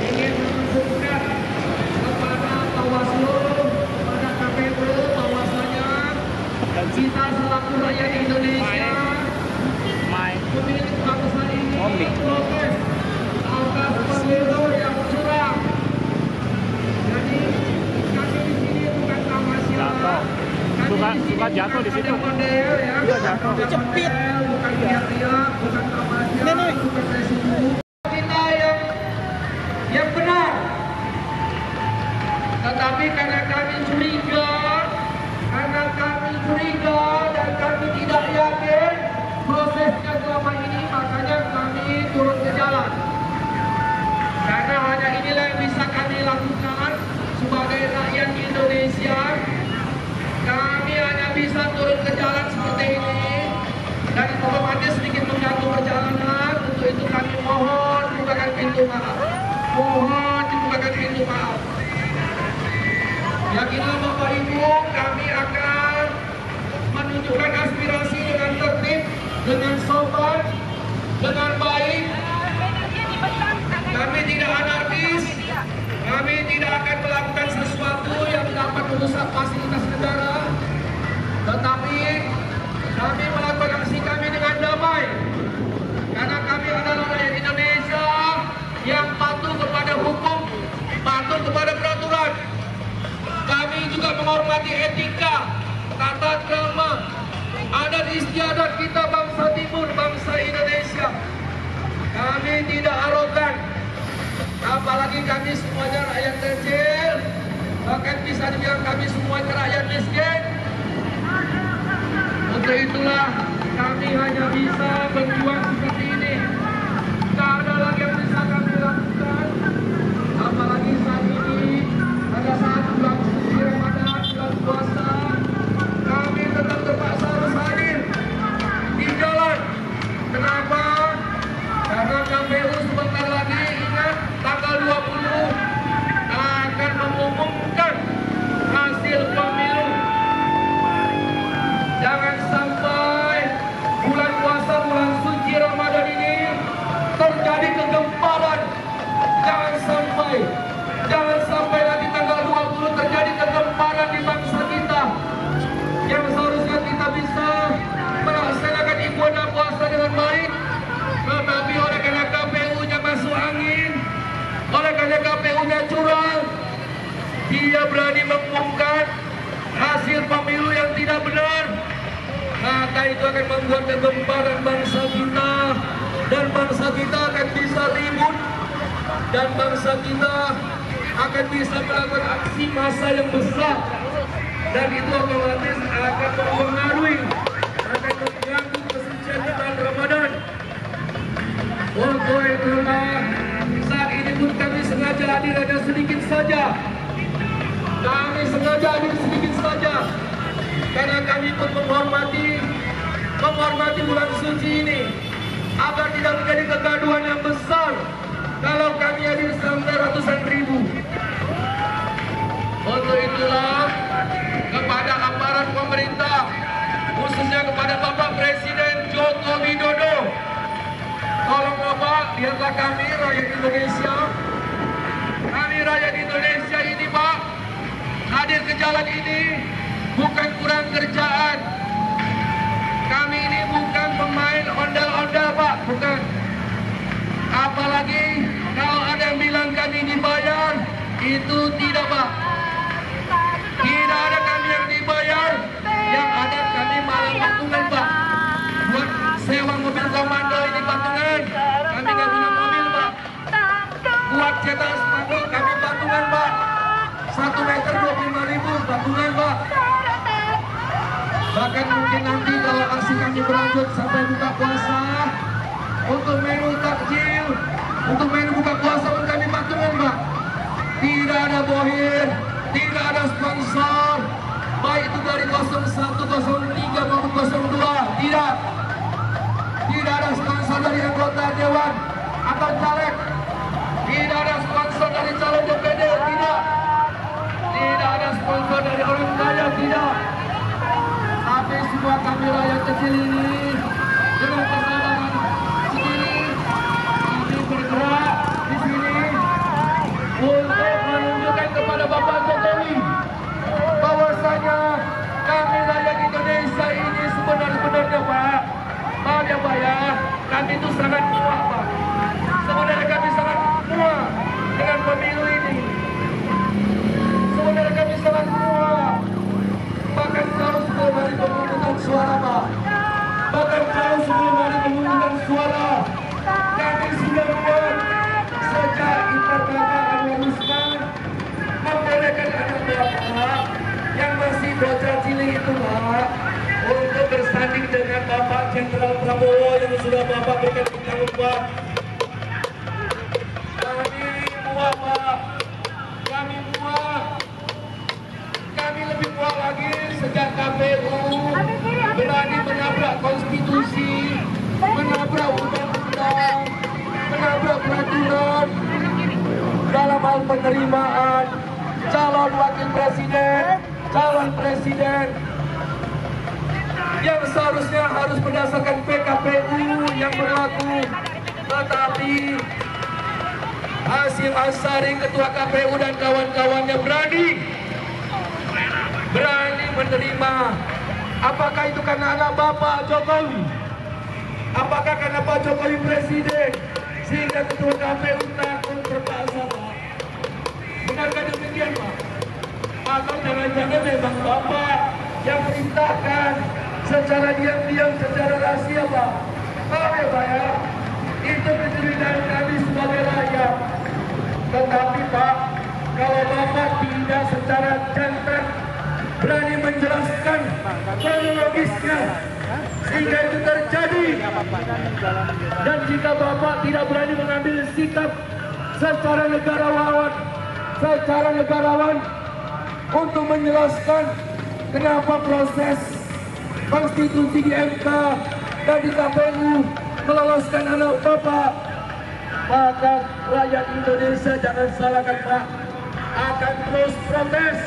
ingin menunjukkan kepada Bawaslu, kepada KPU bahwasanya kita selaku rakyat Indonesia, pemilik bangsa ini protes atas pemilu yang curang. Jadi kami di sini bukan tamasya. Suka jatuh di situ. Iya jatuh. Kecepit. Bukan riak-riak, bukan tamasya, bukan resiko. Kita yang benar. Tetapi karena kami curiga dan kami tidak yakin prosesnya selama ini, makanya kami turun ke jalan. Karena hanya inilah yang bisa kami lakukan sebagai rakyat Indonesia. Kami hanya bisa turun ke jalan seperti ini, dan otomatis sedikit mengganggu perjalanan. Untuk itu kami mohon bukakan pintu maaf. Mohon dibukakan pintu maaf. Yakinlah Bapak Ibu, kami akan menunjukkan aspirasi dengan tertib, dengan sopan, dengan baik. Kami tidak anarkis, kami tidak akan melakukan sesuatu yang dapat merusak fasilitas negara, tetapi kami melakukan aksi kami dengan damai, karena kami adalah rakyat Indonesia yang patuh kepada hukum, patuh kepada peraturan. Kami juga menghormati etika, tata krama, adat istiadat kita bangsa Timur, bangsa Indonesia. Kami tidak arogan, apalagi kami semuanya rakyat kecil, bahkan bisa dibilang kami semuanya rakyat miskin. Untuk itulah kami hanya bisa berjuang seperti ini. Tak ada lagi yang bisa kami lakukan, apalagi saat ini pada saat bulan suci Ramadan, bulan puasa, kami tetap terpaksa harus hadir di jalan. Kenapa? Karena KPU sebentar lagi, ingat, tanggal 20 akan mengumumkan hasil pemilu. Jangan sampai bulan puasa, bulan suci Ramadan ini terjadi kegemparan. Jangan sampai nanti tanggal 20 terjadi kegemparan di bangsa kita, yang seharusnya kita bisa melaksanakan ibadah puasa dengan baik. Tetapi oleh karena KPU-nya masuk angin, oleh karena KPU-nya curang, dia berani mengumumkan hasil pemilu yang tidak benar. Maka itu akan membuat kegemparan bangsa kita, dan bangsa kita akan bisa ribut, dan bangsa kita akan bisa melakukan aksi massa yang besar, dan itu otomatis akan mempengaruhi, akan mengganggu kesucian bulan Ramadan. Untuk itulah saat ini pun kami sengaja hadir hanya sedikit saja. Kami sengaja hadir sedikit saja karena kami pun menghormati bulan suci ini, agar tidak menjadi kegaduhan yang besar kalau kami hadir sampai ratusan ribu. Untuk itulah kepada aparat pemerintah, khususnya kepada Bapak Presiden Joko Widodo, tolong Bapak, lihatlah kami rakyat Indonesia. Kami rakyat Indonesia ini Pak, hadir ke jalan ini bukan kurang kerjaan. Kami ini bukan pemain ondel-ondel Pak, bukan. Apalagi kalau ada yang bilang kami dibayar, itu tidak Pak. Tidak ada kami yang dibayar, yang ada kami malah patungan Pak. Buat sewa mobil komando ini patungan, kami nggak punya mobil Pak. Buat cetak spanduk kami patungan Pak. 1 meter 25.000 patungan Pak. Bahkan mungkin nanti kalau aksi kami berlanjut sampai buka puasa, untuk menu takjil, untuk menu buka puasa pun kami patungan Pak. Tidak ada bohir, tidak ada sponsor, baik itu dari 01, 03 maupun 02, tidak. Tidak ada sponsor dari anggota dewan atau caleg, tidak ada sponsor dari calon DPD, tidak. Tidak ada sponsor dari orang kaya, tidak. Tapi semua kami rakyat kecil ini dengan kesabaran sendiri, kami bergerak Pak ya. Kami itu sangat muak Pak. Sebenarnya kami sangat muak dengan pemilu ini. Sebenarnya kami sangat muak. Bahkan jauh sebelum hari pemungutan suara Pak. Bahkan jauh sebelum hari pemungutan suara. Kami sudah muak sejak Ibu Anwar Usman membolehkan anak bapak yang masih bocah cilik itu Pak untuk bersanding dengan Bapak Jenderal Prabowo yang sudah Bapak berikan tanggung jawab. Kami muak Pak, kami muak. Kami lebih muak lagi sejak KPU berani menabrak konstitusi, menabrak undang-undang, menabrak peraturan dalam hal penerimaan calon wakil presiden, calon presiden yang seharusnya harus berdasarkan PKPU yang berlaku, tetapi Hasyim Asyari ketua KPU dan kawan-kawannya berani menerima. Apakah itu karena anak Bapak Jokowi? Apakah karena Pak Jokowi presiden sehingga ketua KPU takut terpaksa Pak? Benarkah demikian Pak? Atau jangan-jangan memang Bapak yang perintahkan secara diam-diam, secara rahasia Pak? Tahu ya Pak ya? Itu penderitaan kami sebagai rakyat. Tetapi Pak, kalau Bapak tidak secara jantan berani menjelaskan kronologisnya sehingga itu terjadi, dan jika Bapak tidak berani mengambil sikap secara negarawan untuk menjelaskan kenapa proses konstitusi di MK dan di KPU meloloskan anak Bapak, maka rakyat Indonesia, jangan salahkan Pak, akan terus protes.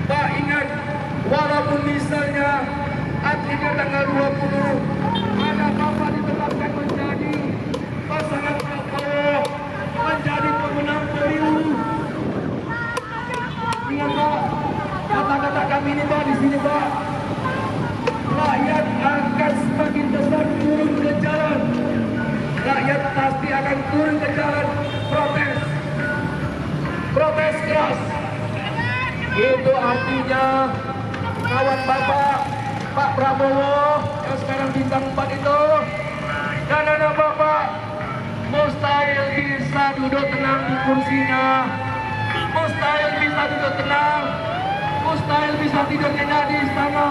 Pak ingat, walaupun misalnya akhirnya tanggal 20 anak Bapak ditetapkan menjadi pasangan Prabowo, menjadi pemenang pemilu. Ingat Pak, kata-kata kami ini Pak di sini Pak, rakyat akan semakin besar turun ke jalan. Rakyat pasti akan turun ke jalan protes keras. Itu artinya kawan Bapak Pak Prabowo yang sekarang bintang 4 itu dan anak Bapak mustahil bisa duduk tenang di kursinya, mustahil bisa duduk tenang, mustahil bisa tidur nyenyak di istana.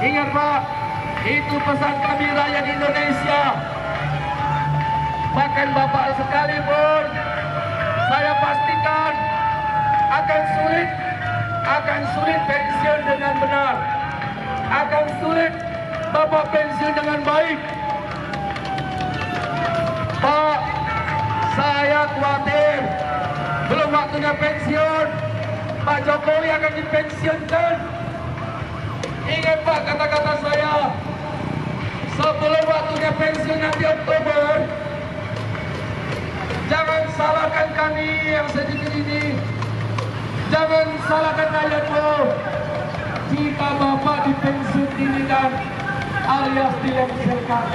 Ingat Pak, itu pesan kami rakyat Indonesia. Bahkan Bapak sekalipun, saya pastikan akan sulit pensiun dengan benar, akan sulit Bapak pensiun dengan baik. Pak, saya khawatir belum waktunya pensiun, Pak Jokowi akan dipensiunkan. Ingat Pak kata-kata saya, sebelum waktunya pensiun nanti Oktober, jangan salahkan kami yang sedikit ini, jangan salahkan rakyatmu. Jika Bapak dipensiun dinikan alias dilengsarkan,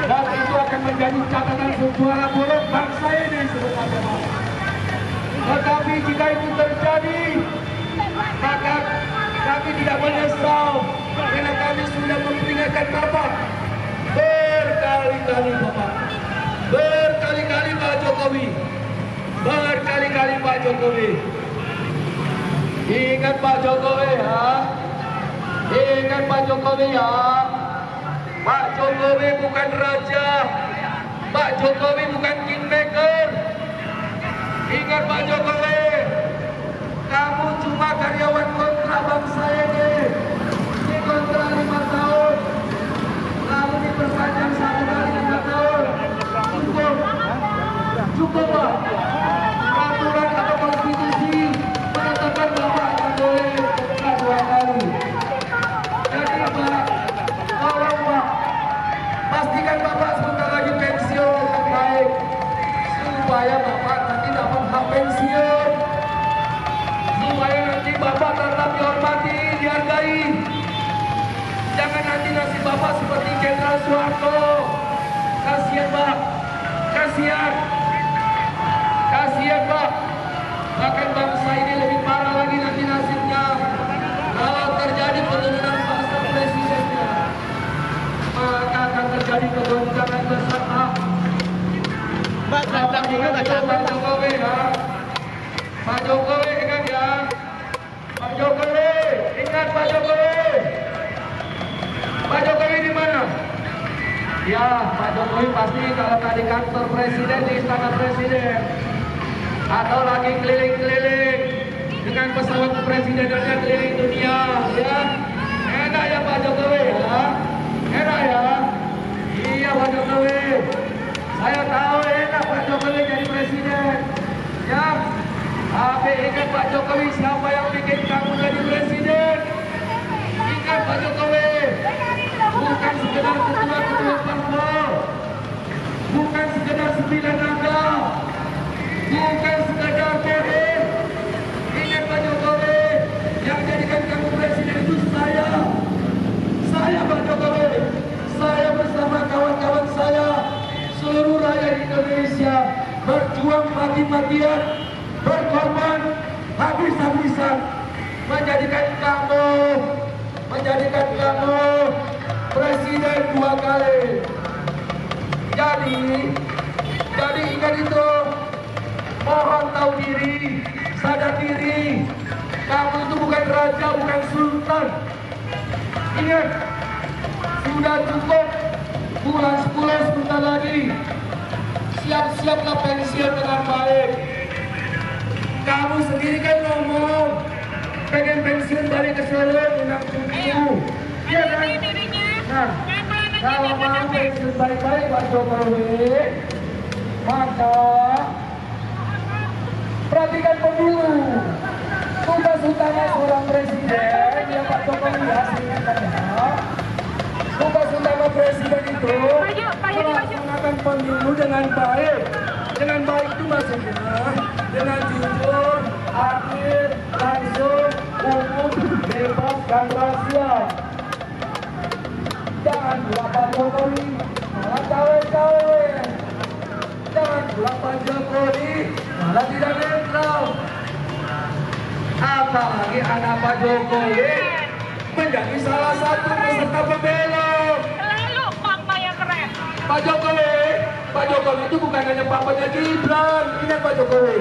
dan itu akan menjadi catatan sejarah buruk bangsa ini sebenarnya Pak. Tetapi jika itu terjadi, maka kami tidak menyesal, karena kami sudah memperingatkan Bapak berkali-kali Bapak, berkali-kali Pak Jokowi, berkali-kali Pak Jokowi. Ingat Pak Jokowi ya, ingat Pak Jokowi ya. Pak Jokowi bukan raja, Pak Jokowi bukan kingmaker. Ingat Pak Jokowi, kamu cuma karyawan kontrak bangsa ini. Ini kontrak 5 tahun, lalu diperpanjang 1 kali 5 tahun. Cukup Pak. Peraturan atau konstitusi menetapkan Bapak tak boleh kontrak 2 kali. Jadi Pak, tolong Pak, pastikan Bapak sebentar lagi bapak-bapak seperti Jenderal Soeharto. Kasihan Pak, kasihan Pak. Bahkan bangsa ini lebih parah lagi nanti nasibnya kalau terjadi penurunan pangsa presidennya. Maka akan terjadi kegoncangan besar. Pak Jokowi ya. Pak Jokowi ingat ya. Pak Jokowi, ingat Pak Jokowi. Pak Jokowi di mana? Ya, Pak Jokowi pasti kalau nggak di kantor presiden, di istana presiden, atau lagi keliling-keliling dengan pesawat kepresidenannya keliling dunia, ya. Enak ya Pak Jokowi ya, enak ya. Iya Pak Jokowi, saya tahu enak Pak Jokowi jadi presiden, ya. Tapi ingat Pak Jokowi, siapa yang bikin kamu jadi presiden? Ingat Pak Jokowi. Bukan sekedar ketua-ketua parpol, bukan sekedar 9 naga, bukan sekedar bohong. Ingat Pak Jokowi, yang jadikan kamu presiden itu saya Pak Jokowi. Saya bersama kawan-kawan saya, seluruh rakyat Indonesia berjuang mati-matian, berkorban habis-habisan menjadikan kamu presiden 2 kali. Jadi ingat itu. Mohon tahu diri, sadar diri. Kamu itu bukan raja, bukan sultan. Ingat, sudah cukup. Bulan 10 sebentar lagi. Siap-siaplah pensiun dengan baik. Kamu sendiri kan ngomong pengen pensiun balik ke Solo dengan cucu. Iya kan? Nah, kalau mau pensiun baik-baik Pak Jokowi, maka perhatikan pemilu. Tugas utama seorang presiden, ya Pak Jokowi hasilnya. Tugas utama presiden itu melaksanakan pemilu dengan baik. Dengan baik itu maksudnya dengan jujur, adil, langsung, umum, bebas, dan rahasia. Jangan pula Pak Jokowi malah cawe-cawe. Jangan pula Pak Jokowi malah tidak netral. Apalagi anak Pak Jokowi menjadi salah satu peserta pembelot. Selalu papa yang keren. Pak Jokowi itu bukan hanya papanya Gibran. Ingat Pak Jokowi.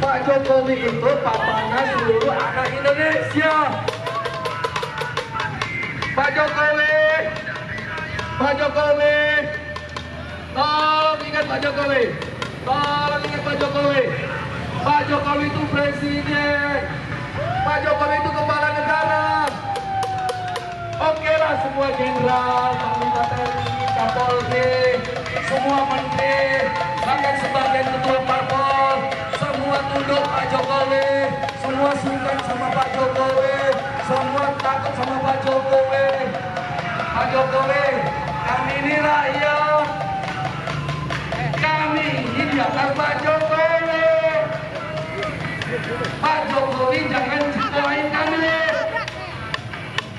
Pak Jokowi itu papanya seluruh anak Indonesia. Pak Jokowi, tolong ingat Pak Jokowi. Pak Jokowi itu presiden. Pak Jokowi itu kepala negara. Oke lah semua jenderal, panglima TNI, Kapolri, semua menteri, bahkan sebagian ketua parpol, semua tunduk Pak Jokowi, semua sungkan sama Pak Jokowi, semua takut sama Pak Jokowi. Pak Jokowi, kami ini rakyat, kami ini di atas Pak Jokowi. Pak Jokowi jangan ciptain kami.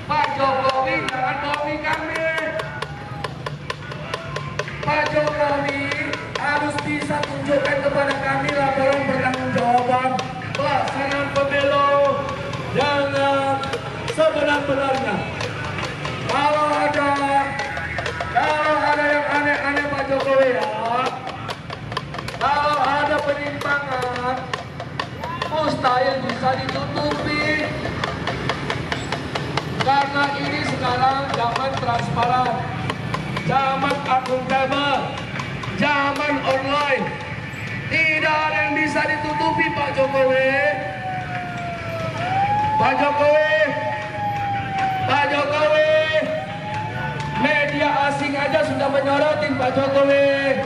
Pak Jokowi jangan bohongi kami. Pak Jokowi harus bisa tunjukkan kepada kami laporan pertanggungjawaban pelaksanaan pemilu dengan sebenar-benarnya. Kalau ada yang aneh-aneh Pak Jokowi ya, kalau ada penyimpangan, mustahil bisa ditutupi. Karena ini sekarang zaman transparan, zaman akuntabel, zaman online. Tidak ada yang bisa ditutupi Pak Jokowi. Pak Jokowi, media asing aja sudah menyorotin Pak Jokowi.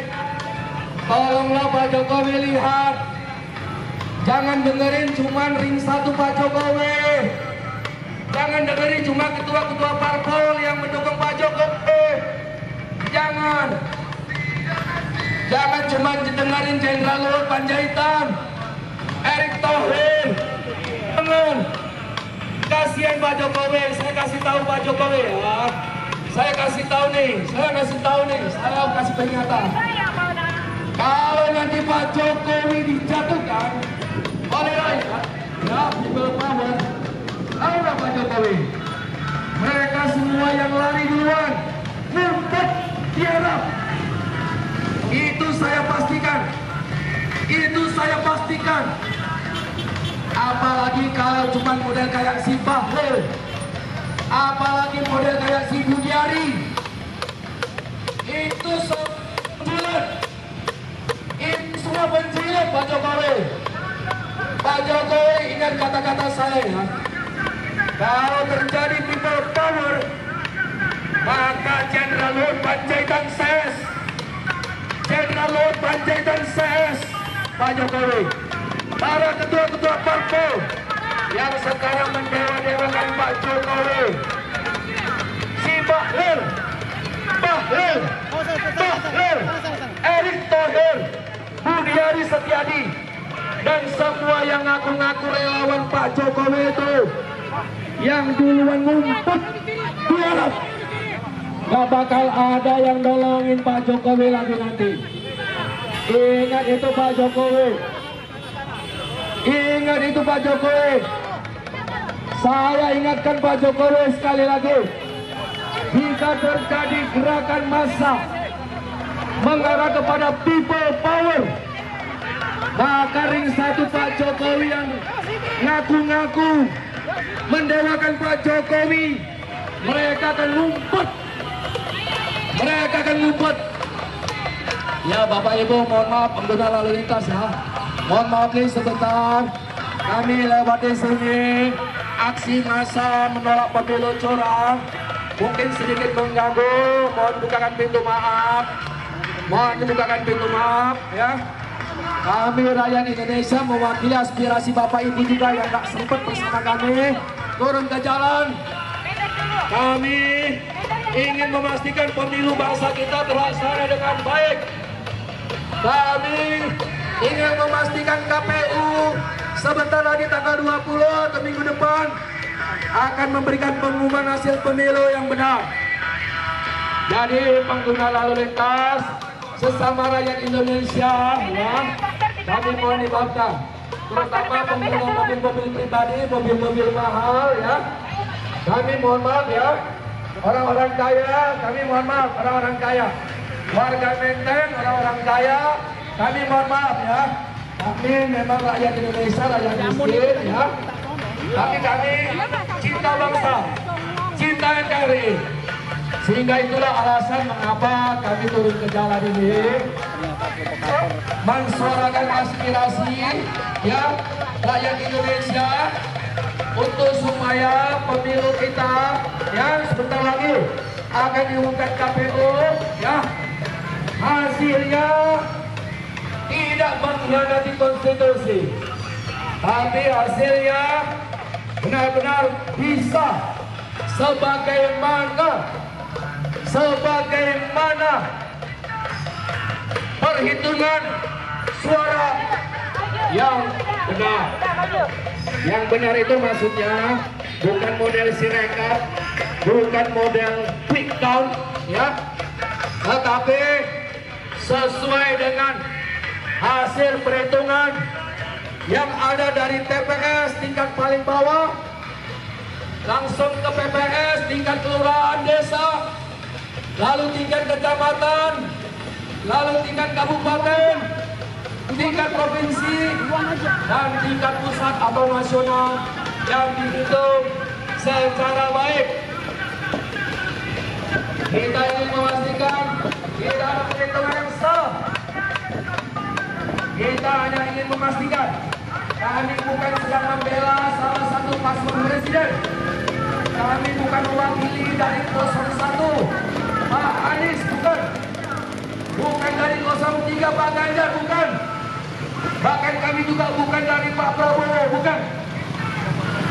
Tolonglah Pak Jokowi lihat, jangan dengerin cuman ring satu Pak Jokowi. Jangan dengerin cuma ketua-ketua parpol yang mendukung Pak Jokowi. Jangan cuma dengerin Jenderal Luhut Panjaitan, Erick Thohir. Jangan. Kasihan Pak Jokowi. Saya kasih tahu Pak Jokowi ya. saya kasih tahu nih, saya kasih peringatan. Kalau nanti Pak Jokowi dijatuhkan oleh rakyat, ya people power, tahulah Pak Jokowi, mereka semua yang lari duluan, ngumpet tiarap. Itu saya pastikan. Apalagi kalau cuma model kayak si Bahlil, apalagi model kayak si Budiari, itu sebulan, itu semua penjilat Pak Jokowi. Pak Jokowi, ingat kata-kata saya ya. Kalau terjadi people power, maka Jenderal Luhut Panjaitan ses, Pak Jokowi, para ketua-ketua parpol yang sekarang mendewa-dewakan Pak Jokowi, si Bahlil, Erick Thohir, Budiari Setiadi, dan semua yang ngaku-ngaku relawan Pak Jokowi itu, yang duluan ngumpet diarap, gak bakal ada yang nolongin Pak Jokowi lagi nanti. Ingat itu Pak Jokowi. Saya ingatkan Pak Jokowi sekali lagi, jika terjadi gerakan massa mengarah kepada people power, maka ring satu Pak Jokowi yang ngaku-ngaku mendewakan Pak Jokowi, mereka akan ngumpet. Ya Bapak Ibu, mohon maaf pengguna lalu lintas ya. Mohon maaf nih sebentar, kami lewati sini aksi massa menolak pemilu curang, mungkin sedikit mengganggu. Mohon bukakan pintu maaf ya. Kami rakyat Indonesia mewakili aspirasi Bapak Ibu juga yang gak sempat bersama kami turun ke jalan. Kami ingin memastikan pemilu bangsa kita terlaksana dengan baik. Kami ingin memastikan KPU sebentar lagi tanggal 20 atau minggu depan akan memberikan pengumuman hasil pemilu yang benar. Jadi pengguna lalu lintas, sesama rakyat Indonesia ya, kami mohon dimaafkan, terutama pengguna mobil-mobil pribadi, mobil-mobil mahal ya. Kami mohon maaf ya, orang-orang kaya, kami mohon maaf, orang-orang kaya, warga Menteng, orang-orang kaya, kami mohon maaf ya. Kami memang rakyat Indonesia, rakyat miskin ya. Tapi kami cinta bangsa, cinta NKRI. Sehingga itulah alasan mengapa kami turun ke jalan ini, mensuarakan aspirasi ya rakyat Indonesia untuk supaya pemilu kita yang sebentar lagi akan diumumkan KPU ya, hasilnya tidak mengkhianati konstitusi, tapi hasilnya benar-benar bisa sebagaimana perhitungan suara yang benar. Yang benar itu maksudnya bukan model Sirekap, bukan model quick count ya, tetapi sesuai dengan hasil perhitungan yang ada dari TPS tingkat paling bawah langsung ke PPS tingkat kelurahan desa, lalu tingkat kecamatan, lalu tingkat kabupaten, tingkat provinsi, dan tingkat pusat atau nasional yang dihitung secara baik. Kita ingin memastikan tidak ada perhitungan yang salah. Kita hanya ingin memastikan kami bukan sedang membela salah satu paslon presiden. Kami bukan mewakili dari 01 Pak Anies, bukan dari 03 Pak Ganjar, bukan. Bahkan kami juga bukan dari Pak Prabowo, bukan.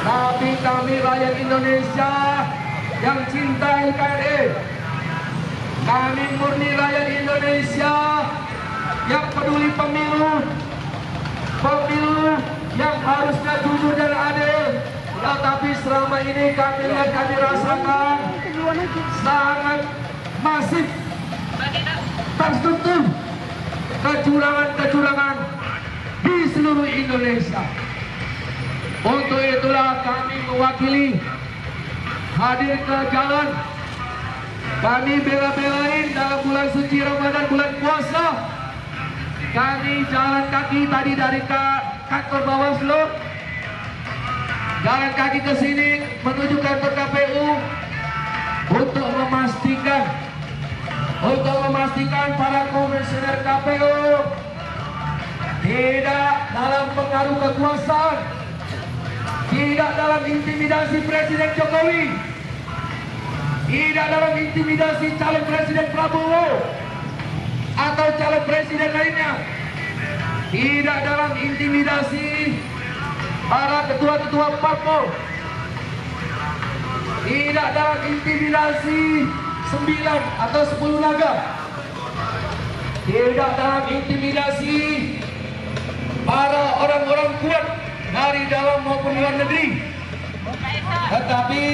Tapi kami rakyat Indonesia yang cinta NKRI. Kami murni rakyat Indonesia yang peduli pemilu yang harusnya jujur dan adil. Tetapi selama ini kami lihat, kami rasakan sangat masif, terstruktur kecurangan-kecurangan di seluruh Indonesia. Untuk itulah kami mewakili hadir ke jalan. Kami bela-belain dalam bulan suci Ramadan, bulan puasa. Kami jalan kaki tadi dari kantor Bawaslu, jalan kaki ke sini menuju kantor KPU untuk memastikan para komisioner KPU tidak dalam pengaruh kekuasaan, tidak dalam intimidasi Presiden Jokowi, tidak dalam intimidasi calon Presiden Prabowo atau calon presiden lainnya, tidak dalam intimidasi para ketua-ketua parpol, tidak dalam intimidasi 9 atau 10 naga, tidak dalam intimidasi para orang-orang kuat dari dalam maupun luar negeri. Tetapi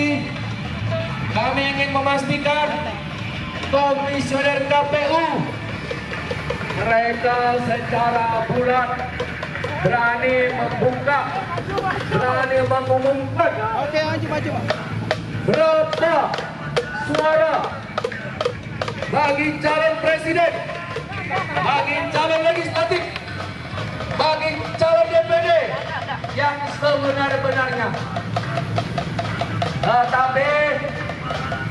kami ingin memastikan komisioner KPU mereka secara bulat berani membuka, berani mengumumkan berapa suara bagi calon presiden, bagi calon legislatif, bagi calon DPD yang sebenar-benarnya. Tetapi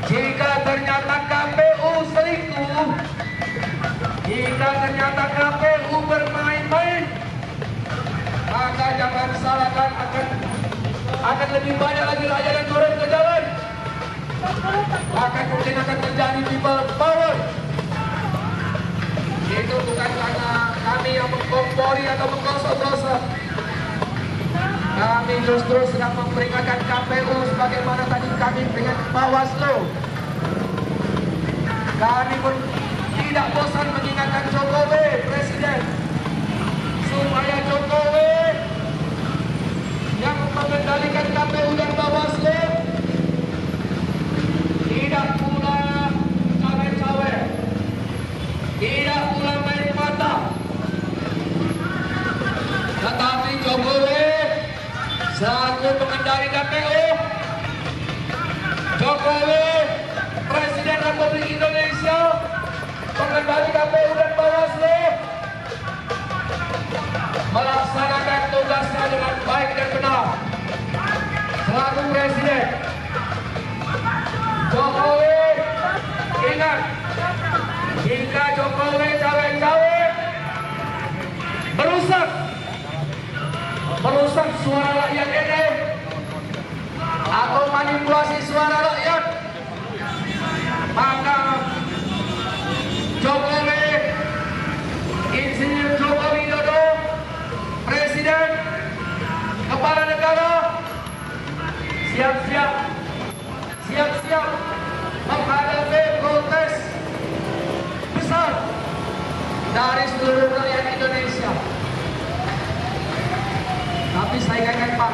jika ternyata KPU selingkuh, jika ternyata KPU bermain-main, maka jangan salahkan akan lebih banyak lagi rakyat yang turun ke jalan. Bahkan mungkin akan terjadi people power. Itu bukan karena kami yang mengkompori atau menggosok-gosok. Kami justru sedang memperingatkan KPU sebagaimana tadi kami dengan Bawaslu. Kami pun tidak bosan mengingatkan Jokowi Presiden supaya Jokowi yang mengendalikan KPU dan Bawaslu tidak pula cawe-cawe, tidak pula main mata, tetapi Jokowi selaku pengendali KPU, Jokowi Presiden Republik Indonesia, pengendali KPU dan Bawaslu melaksanakan tugasnya dengan baik dan benar. Selaku Presiden, Jokowi ingat, jika Jokowi cawe-cawe merusak suara rakyat ini atau manipulasi suara rakyat, maka Jokowi, Insinyur Joko Widodo, Presiden, Kepala Negara, siap-siap menghadapi protes besar dari seluruh rakyat Indonesia. Tapi saya ingatkan Pak,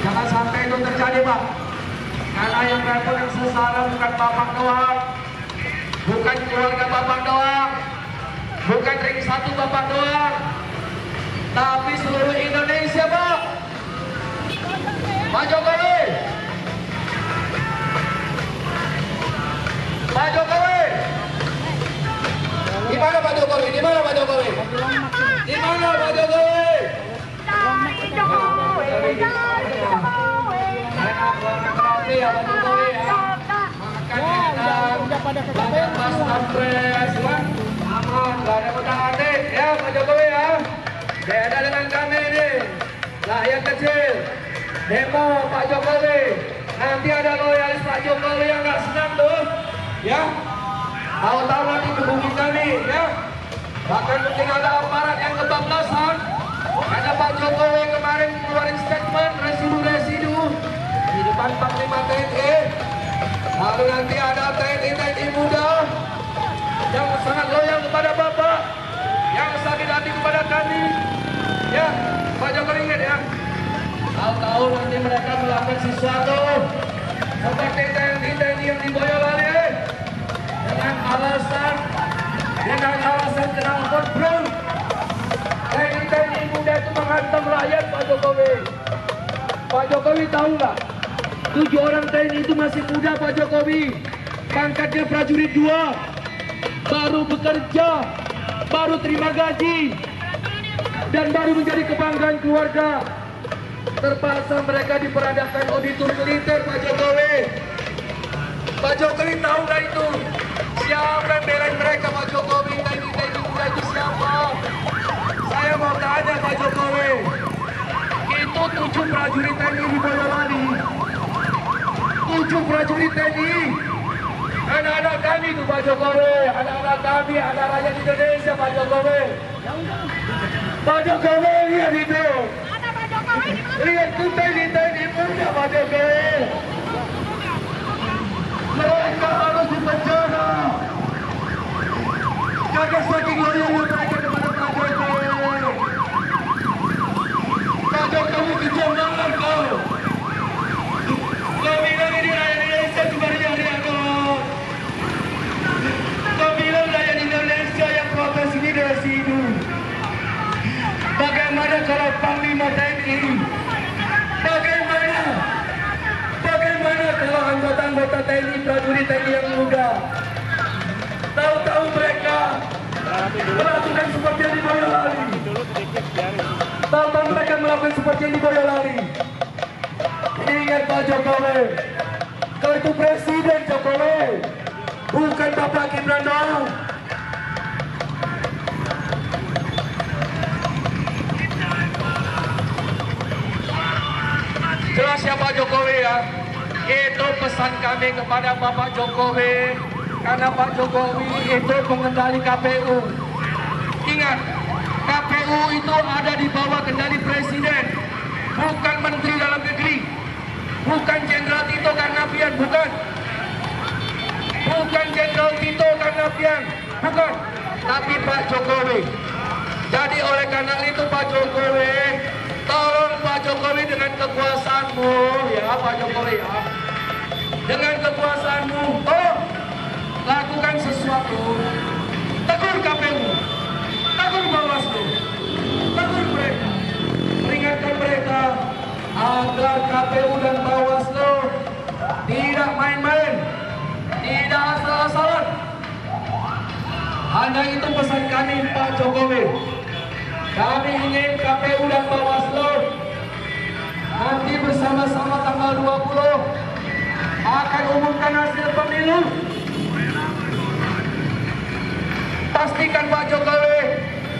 jangan sampai itu terjadi Pak, karena yang repot yang sengsara bukan Bapak doang, bukan keluarga Bapak doang, bukan ring 1 Bapak doang, tapi seluruh Indonesia Pak. Pak Jokowi, Pak Jokowi, di mana Pak Jokowi? Di mana Pak Jokowi? Di mana Pak Jokowi? Udah pada ke KPU aman, gak ada otak-atik ya Pak Jokowi ya. Beda dengan kami ini, rakyat kecil demo Pak Jokowi. Nanti ada loyalis Pak Jokowi yang gak senang tuh ya, tahu-tahu nanti hubungi kami ya. Bahkan mungkin ada aparat yang kebablasan karena Pak Jokowi kemarin keluarin statement residu-residu di depan Panglima TNI. Lalu nanti ada TNI muda yang sangat loyal kepada Bapak, yang sakit hati kepada kami ya. Pak Jokowi ingat ya, tahu-tahu nanti mereka melakukan sesuatu seperti TNI yang diboyolkan sedang konfront. TNI muda itu menghantam rakyat, Pak Jokowi. Pak Jokowi tahu nggak? 7 orang TNI itu masih muda, Pak Jokowi. Pangkatnya prajurit 2, baru bekerja, baru terima gaji, dan baru menjadi kebanggaan keluarga. Terpaksa mereka diperadakan auditor militer, Pak Jokowi. Pak Jokowi tahu nggak itu? Siapa yang belain mereka, Pak Jokowi? TNI muda itu siapa? Saya mau tanya, Pak Jokowi. Itu 7 prajurit TNI di Boyolali. 7 prajurit TNI. Anak-anak kami itu, Pak Jokowi. Anak-anak kami, anak rakyat Indonesia, Pak Jokowi. Pak Jokowi, lihat itu. Lihat itu TNI muda, Pak Jokowi. Mereka harus dipenjara. Karena saking loyalnya mereka kepada Pak Jokowi. Pak Jokowi kejam banget kau. Kau bilang ini rakyat Indonesia sebenarnya kau. Kau bilang rakyat Indonesia yang protes ini dari sini. Bagaimana kalau Panglima TNI? Bagaimana kalau anggota-anggota TNI, prajurit TNI yang muda? Tahu-tahu mereka melakukan seperti yang di Boyolali. Tahu-tahu mereka melakukan seperti yang di Boyolali. Ingat, Pak Jokowi, kau itu Presiden Jokowi, bukan Bapak Gibran dong. Jelas ya Pak Jokowi ya. Itu pesan kami kepada Bapak Jokowi. Karena Pak Jokowi itu pengendali KPU. Ingat, KPU itu ada di bawah kendali Presiden, bukan Menteri Dalam Negeri, bukan Jenderal Tito Karnavian, bukan. Bukan Jenderal Tito Karnavian, bukan. Tapi Pak Jokowi. Jadi oleh karena itu Pak Jokowi, tolong Pak Jokowi dengan kekuasaanmu ya Pak Jokowi ya. Dengan kekuasaanmu, tolong lakukan sesuatu. Tegur KPU, tegur Bawaslu, tegur mereka, peringatkan mereka agar KPU dan Bawaslu tidak main-main, tidak asal-asalan. Hanya itu pesan kami Pak Jokowi. Kami ingin KPU dan Bawaslu nanti bersama-sama tanggal 20 akan umumkan hasil pemilu. Pastikan Pak Jokowi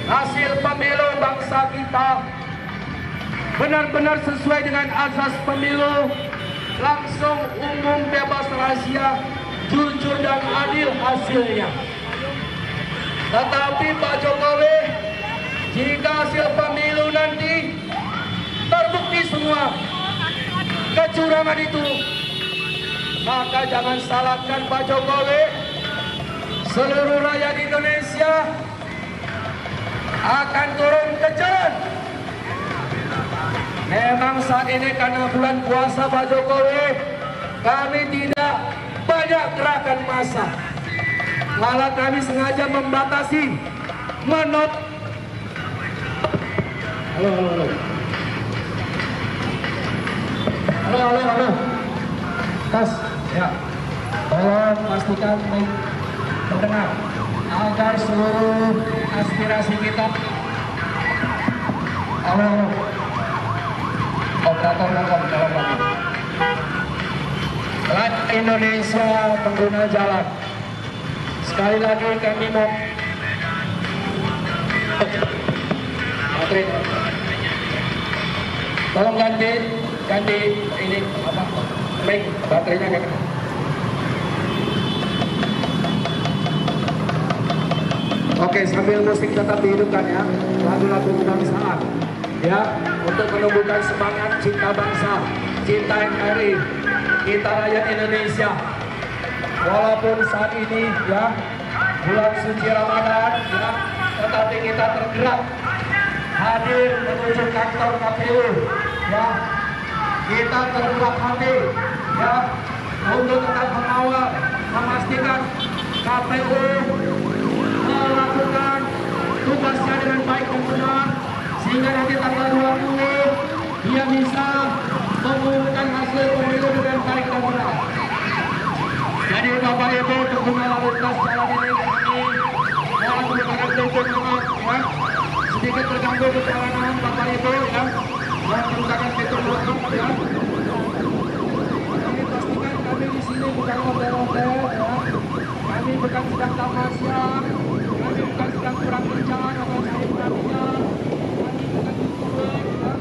hasil pemilu bangsa kita benar-benar sesuai dengan azas pemilu, langsung, umum, bebas rahasia, jujur dan adil hasilnya. Tetapi Pak Jokowi, jika hasil pemilu nanti terbukti semua kecurangan itu, maka jangan salahkan Pak Jokowi. Seluruh rakyat Indonesia akan turun ke jalan. Memang saat ini karena bulan puasa Pak Jokowi, kami tidak banyak gerakan massa. Malah kami sengaja membatasi Halo. Tas, ya. Tolong pastikan baik terdengar agar seluruh aspirasi kita. Halo. Operator tolong. Rakyat Indonesia pengguna jalan. Sekali lagi kami mau tolong ganti ini apa mic baterainya kan. Oke, sambil musik tetap dihidupkan ya, lagu-lagu kebangsaan ya, untuk menumbuhkan semangat cinta bangsa, cinta NKRI, kita rakyat Indonesia. Walaupun saat ini ya bulan suci Ramadan ya, tetapi kita tergerak hadir menuju kantor KPU ya. Kita tergerak hadir ya untuk tetap mengawal, memastikan KPU melakukan hingga nanti tanggal 20 dia bisa mengumumkan hasil pemilu dengan baik dan benar. Jadi Bapak Ibu pengguna lalu lintas jalan ini kami mohon menggunakan tujuan ya. Sedikit terganggu perjalanan Bapak Ibu ya. Mohon menggunakan fitur lengkap ya. Kami pastikan kami di sini bukan hotel-hotel ya. Kami bukan sedang tamat siang. Kami bukan sedang kurang kerjaan atau saya kurangnya. Kami bukan youtuber ya.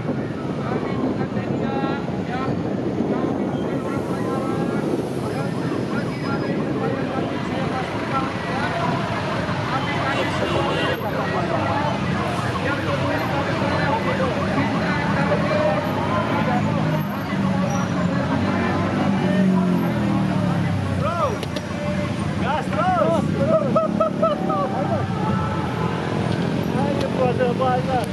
Kami bukan media ya. Kami bukan orang bayaran ya. Bagi kami berbayar kami saya pastikan ya. Kami semua yang terpilih kami Gas terus. Ayo puasa banyak.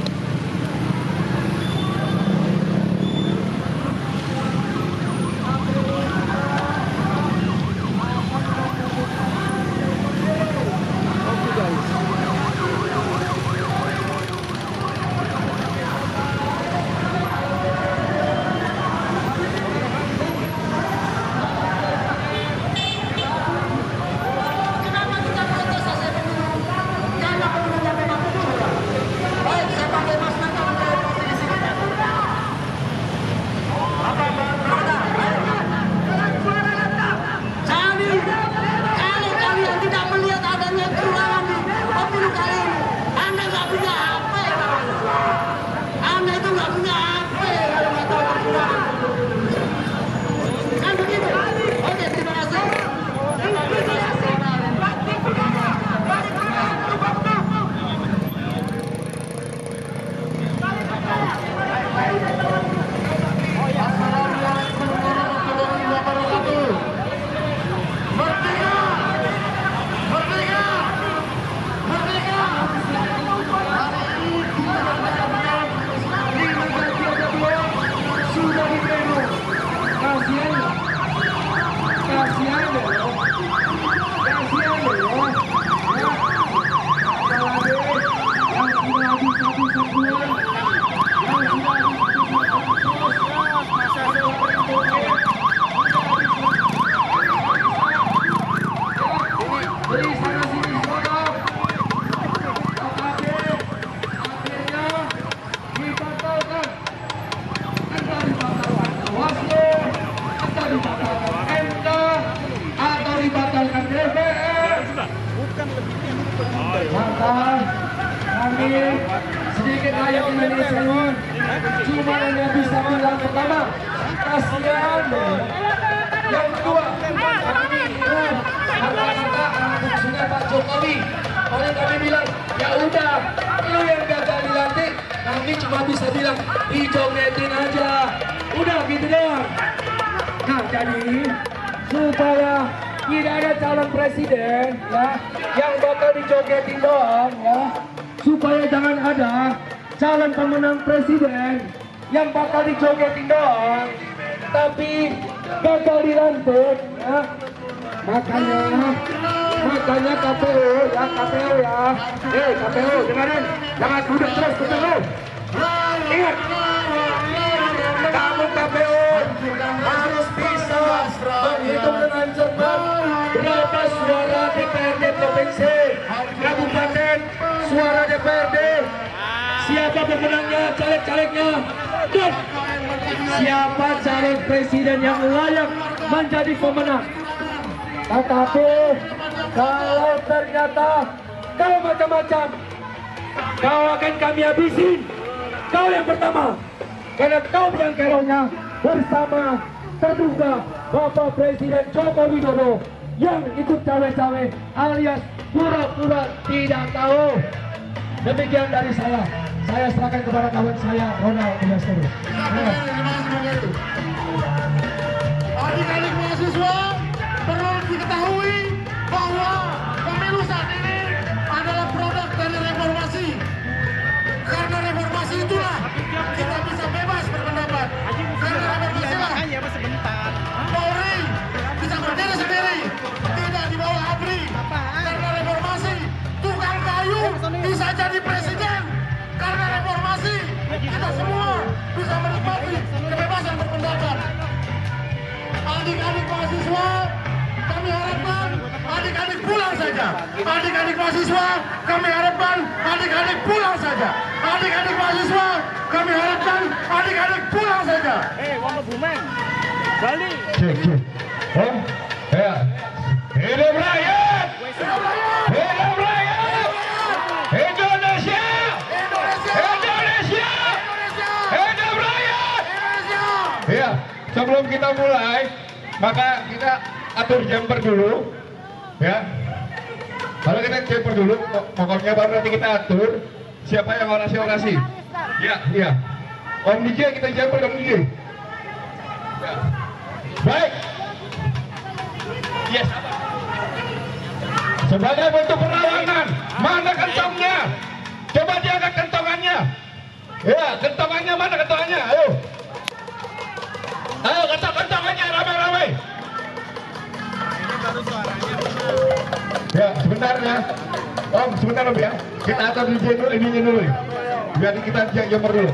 Kami sedikit rakyat Indonesia ini cuma hanya bisa bilang pertama kasihan. Yang kedua kami ingat kata-kata anak bungsunya Pak Jokowi. Oleh kami bilang ya udah lu yang gagal dilantik, kami cuma bisa bilang dijogetin aja. Udah gitu doang. Nah jadi supaya tidak ada calon presiden ya yang bakal dijogetin doang ya, supaya jangan ada calon pemenang presiden yang bakal dijogetin doang tapi gagal dilantik ya. Makanya KPU ya KPU dengerin, jangan duduk terus betul. Ingat, kamu KPU harus bisa menghitung dengan cermat berapa suara DPRD provinsi, kabupaten, suara DPRD, siapa pemenangnya, caleg-calegnya, dan siapa calon presiden yang layak menjadi pemenang. Tetapi kalau ternyata kau macam-macam, kau akan kami habisin. Kau yang pertama, karena kau yang keronya bersama terduga Bapak Presiden Joko Widodo yang ikut cawe-cawe alias pura-pura tidak tahu. Demikian dari saya. Saya serahkan kepada kawan saya Ronald Ulastodo. Adik-adik mahasiswa perlu diketahui bahwa pemilu saat ini adalah produk dari reformasi. Karena reformasi itulah kita bisa bebas berpendapat. Karena reformasi lah Polri bisa berdiri sendiri, tidak di bawah ABRI. Karena reformasi tukang kayu bisa jadi presiden. Karena reformasi kita semua bisa menikmati kebebasan berpendapat. Adik-adik mahasiswa, kami harapkan adik-adik pulang saja. Adik-adik mahasiswa, kami harapkan adik-adik pulang saja. Adik-adik mahasiswa, kami harapkan adik-adik pulang saja. Wong Kebumen. Bali. Cek. Oh, ya. Hidup rakyat! Hidup rakyat! Indonesia! Indonesia! Hidup rakyat! Ya, sebelum kita mulai, maka kita atur jumper dulu, ya. Kalau kita jumper dulu, pokoknya baru nanti kita atur siapa yang orasi. Ya. Om DJ kita jumper, Om DJ. Ya. Baik. Yes. Sebagai bentuk perlawanan, mana kentongnya? Coba diangkat kentongannya. Ya, kentongannya mana kentongannya? Ayo. Ayo kentongannya ramai-ramai. Ya, sebentar ya. Om, sebentar Om ya. Kita atur ininya dulu. Biar kita jumper dulu.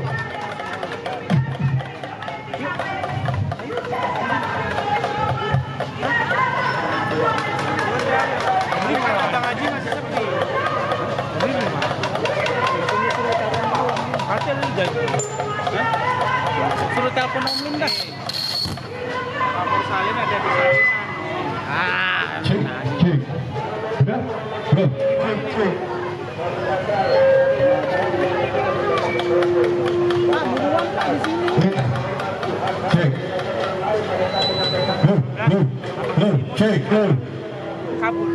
Suruh telepon Om Lin dah. Kamu salin ada di salinan. Cek. Sudah? Belum? Cek. Cek. Cek. Kabur.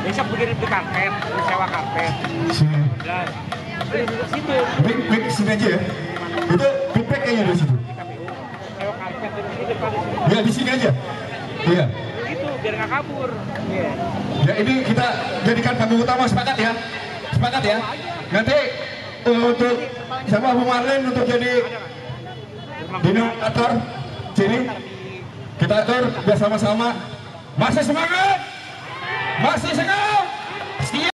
Besok begini di karpet, sewa karpet. Dan situ. Baik sini aja ya. Itu feedback kayaknya dari situ. Sewa karpet di depan di sini. Ya di sini aja. Iya. Itu biar nggak kabur. Ya ini kita jadikan panggung utama, sepakat ya. Sepakat ya. Nanti untuk sama Bung Marlin untuk jadi dinominator sini kita atur biar sama-sama. Masih semangat? Masih semangat?